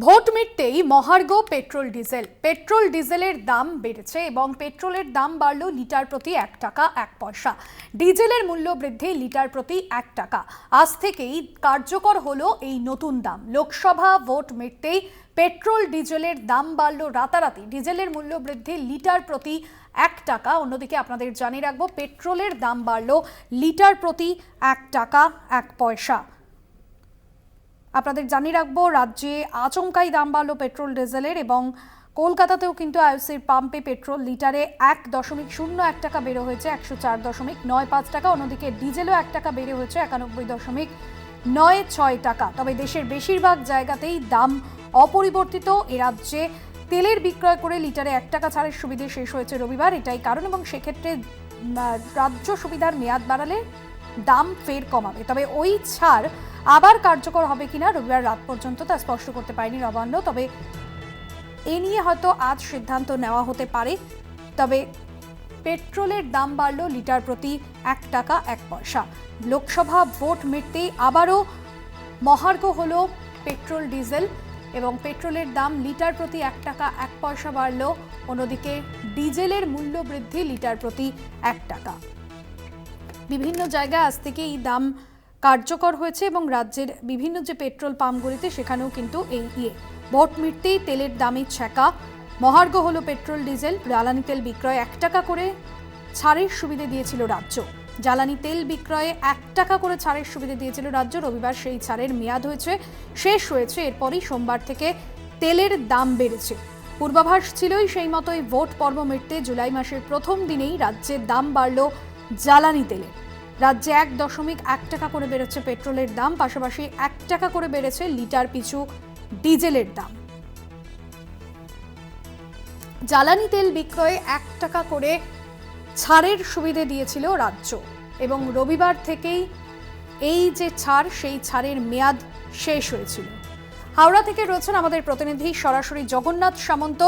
Vote মিটতেই মহার্ঘ petrol ডিজেলের দাম বেড়েছে এবং পেট্রোলের দাম বাড়ল লিটার প্রতি 1 টাকা 1 পয়সা। ডিজেলের মূল্য বৃদ্ধি লিটার প্রতি 1 টাকা। আজ থেকেই কার্যকর হলো এই নতুন দাম। লোকসভা ভোট মিটতেই পেট্রোল ডিজেলের দাম বাড়ল রাতারাতি। ডিজেলের মূল্য বৃদ্ধি লিটার প্রতি 1 টাকা। অন্যদিকে আপনাদের জানিয়ে রাখবো, পেট্রোলের দাম বাড়ল লিটার প্রতি 1 টাকা 1 পয়সা। আপনাদের জানিয়ে রাখবো, রাজ্যে আচমকাই দাম বাড়লো পেট্রোল ডিজেলের এবং কলকাতাতেও কিন্তু আইওসির পাম্পে পেট্রোল লিটারে 1.01 টাকা বেড়ে হয়েছে 104.95 টাকা। অন্যদিকে ডিজেলও 1 টাকা বেড়ে হয়েছে 91.96 টাকা। তবে দেশের বেশিরভাগ জায়গাতেই দাম অপরিবর্তিত। এ রাজ্যে তেলের বিক্রয় করে লিটারে 1 টাকা ছাড়ের সুবিধে শেষ হয়েছে রবিবার, এটাই কারণ। এবং সেক্ষেত্রে রাজ্য সুবিধার মেয়াদ বাড়ালে দাম ফের কমাবে। তবে ওই ছাড় আবার কার্যকর হবে কিনা রবিবার রাত পর্যন্ত তা স্পষ্ট করতে পারেনি নবান্ন। তবে এ নিয়ে হয়তো আজ সিদ্ধান্ত নেওয়া হতে পারে। তবে পেট্রোলের দাম বাড়ল লিটার প্রতি 1 টাকা 1 পয়সা। লোকসভা ভোট মিটতেই আবারও মহার্ঘ হলো পেট্রোল ডিজেল এবং পেট্রোলের দাম লিটার প্রতি 1 টাকা 1 পয়সা বাড়ল। অন্যদিকে ডিজেলের মূল্য বৃদ্ধি লিটার প্রতি 1 টাকা। বিভিন্ন জায়গায় আজ থেকে এই দাম কার্যকর হয়েছে এবং রাজ্যের বিভিন্ন যে পেট্রোল পাম্পগুলিতে সেখানেও কিন্তু এই ভোট মিটতেই তেলের দামে ছ্যাঁকা। মহার্ঘ হলো পেট্রোল ডিজেল। জ্বালানি তেল বিক্রয়ে 1 টাকা করে ছাড়ের সুবিধে দিয়েছিল রাজ্য। জ্বালানি তেল বিক্রয়ে 1 টাকা করে ছাড়ের সুবিধে দিয়েছিল রাজ্য। রবিবার সেই ছাড়ের মেয়াদ শেষ হয়েছে। এরপরই সোমবার থেকে তেলের দাম বেড়েছে। পূর্বাভাস ছিলই সেই মতোই ভোট পর্ব মিটতে জুলাই মাসের প্রথম দিনেই রাজ্যের দাম বাড়ল জ্বালানি তেলের। রাজ্যে 1.1 টাকা করে বেড়েছে পেট্রোলের দাম, পাশাপাশি 1 টাকা করে বেড়েছে লিটার পিছু ডিজেলের দাম। জ্বালানি তেল বিক্রয়ে 1 টাকা করে ছাড়ের সুবিধে দিয়েছিল রাজ্য এবং রবিবার থেকেই এই যে ছাড়, সেই ছাড়ের মেয়াদ শেষ হয়েছিল। হাওড়া থেকে রয়েছেন আমাদের প্রতিনিধি সরাসরি জগন্নাথ সামন্ত।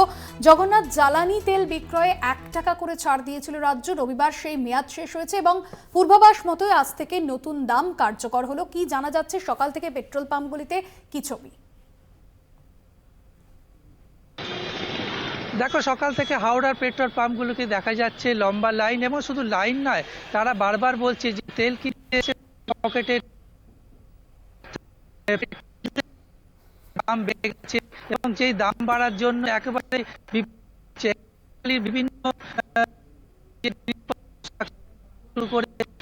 জগন্নাথ, জ্বালানি তেল বিক্রয়ে 1 টাকা করে ছাড় দিয়েছিল রাজ্য, রবিবার সেই মেয়াদ শেষ হয়েছে এবং পূর্বাভাস মতোই আজ থেকে নতুন দাম কার্যকর হলো। কি জানা যাচ্ছে সকাল থেকে পেট্রোল পাম্পগুলিতে, কি ছবি? দেখো, সকাল থেকে হাওড়ার পেট্রোল পাম্পগুলোকে দেখা যাচ্ছে লম্বা লাইন, এবং শুধু লাইন নয়, তারা বারবার বলছে যে তেল কিনতে এসে পকেটে দাম বেড়ে গেছে এবং যেই দাম বাড়ার জন্য একেবারে বিভিন্ন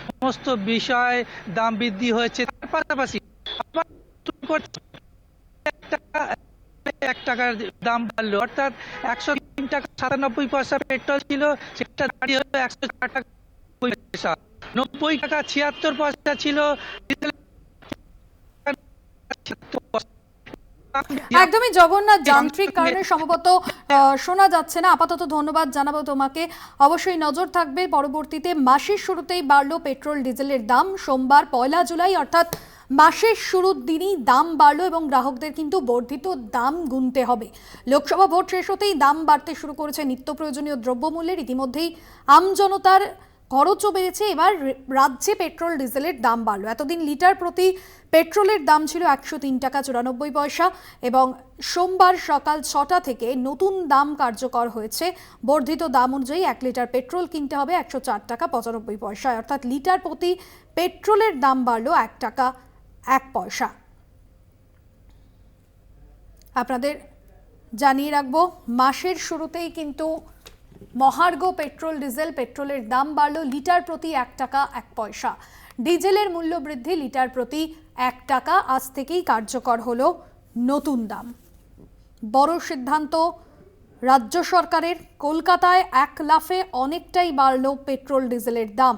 সমস্ত বিষয় দাম বৃদ্ধি হয়েছে। তার পাশাপাশি 1 টাকার দাম বাড়লো, অর্থাৎ 103 টাকা 97 পয়সা পেট্রোল ছিল, সেটা দাঁড়িয়ে হলো 104 টাকা 90 টাকা 76 পয়সা ছিল। একদমই জগন্নাথ, যান্ত্রিক কারণে সম্ভবত শোনা যাচ্ছে না। আপাতত ধন্যবাদ জানাবো তোমাকে। অবশ্যই নজর থাকবে পরবর্তীতে। মাসের শুরুতেই বাড়লো পেট্রোল ডিজেলের দাম। সোমবার 1 জুলাই অর্থাৎ মাসের শুরুর দিনই দাম বাড়লো এবং গ্রাহকদের কিন্তু বর্ধিত দাম গুনতে হবে। লোকসভা ভোট শেষ হতেই দাম বাড়তে শুরু করেছে নিত্য প্রয়োজনীয় দ্রব্যমূল্যের। ইতিমধ্যেই আমজনতার খরচও বেড়েছে। এবার রাজ্যে পেট্রোল ডিজেলের দাম বাড়লো। এতদিন লিটার প্রতি পেট্রোলের দাম ছিল 103 টাকা 94 পয়সা এবং সোমবার সকাল 6টা থেকে নতুন দাম কার্যকর হয়েছে। বর্ধিত দাম অনুযায়ী 1 লিটার পেট্রোল কিনতে হবে 104 টাকা 95 পয়সায়, অর্থাৎ লিটার প্রতি পেট্রোলের দাম বাড়লো 1 টাকা 1 পয়সা। আপনাদের জানিয়ে রাখবো, মাসের শুরুতেই কিন্তু মহার্ঘ পেট্রোলের দাম বাড়লো লিটার প্রতি 1 টাকা 1 পয়সা। ডিজেলের মূল্য বৃদ্ধি লিটার প্রতি 1 টাকা। আজ থেকেই কার্যকর হলো নতুন দাম। বড় সিদ্ধান্ত রাজ্য সরকারের। কলকাতায় 1 লাফে অনেকটাই বাড়লো পেট্রোল ডিজেলের দাম।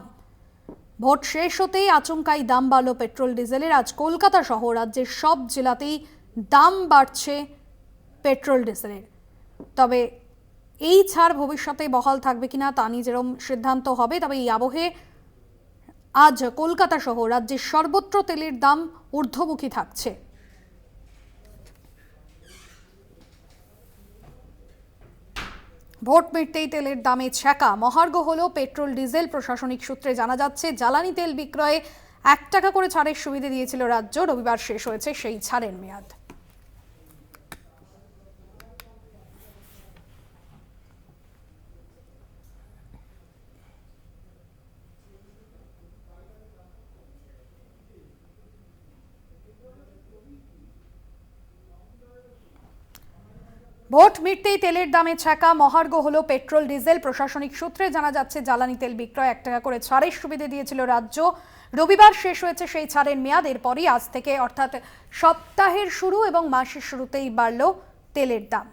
ভোট শেষ হতেই আচমকাই দাম বাড়লো পেট্রোল ডিজেলের। আজ কলকাতা সহ রাজ্যের সব জেলাতেই দাম বাড়ছে পেট্রোল ডিজেলের। তবে এই ছাড় ভবিষ্যতে বহাল থাকবে কিনা তা নিয়ে যেরকম সিদ্ধান্ত হবে। তবে এই আবহে আজ কলকাতা সহ রাজ্যের সর্বত্র তেলের দাম ঊর্ধ্বমুখী থাকছে। ভোট মিটতেই তেলের দামে ছ্যাঁকা। মহার্ঘ হলো পেট্রোল ডিজেল। প্রশাসনিক সূত্রে জানা যাচ্ছে, জ্বালানি তেল বিক্রয়ে 1 টাকা করে ছাড়ের সুবিধা দিয়েছিল রাজ্য। রবিবার শেষ হয়েছে সেই ছাড়ের মেয়াদ। ভোট মিটতেই তেলের দামে ছ্যাঁকা, মহার্ঘ হলো পেট্রোল ডিজেল। প্রশাসনিক সূত্রে জানা যাচ্ছে জ্বালানি তেল বিক্রয় 1 টাকা করে ছাড়ের সুবিধে দিয়েছিল রাজ্য। রবিবার শেষ হয়েছে সেই ছাড়ের মেয়াদ। এরপরই আজ থেকে অর্থাৎ সপ্তাহের শুরু এবং মাসের শুরুতেই বাড়ল তেলের দাম।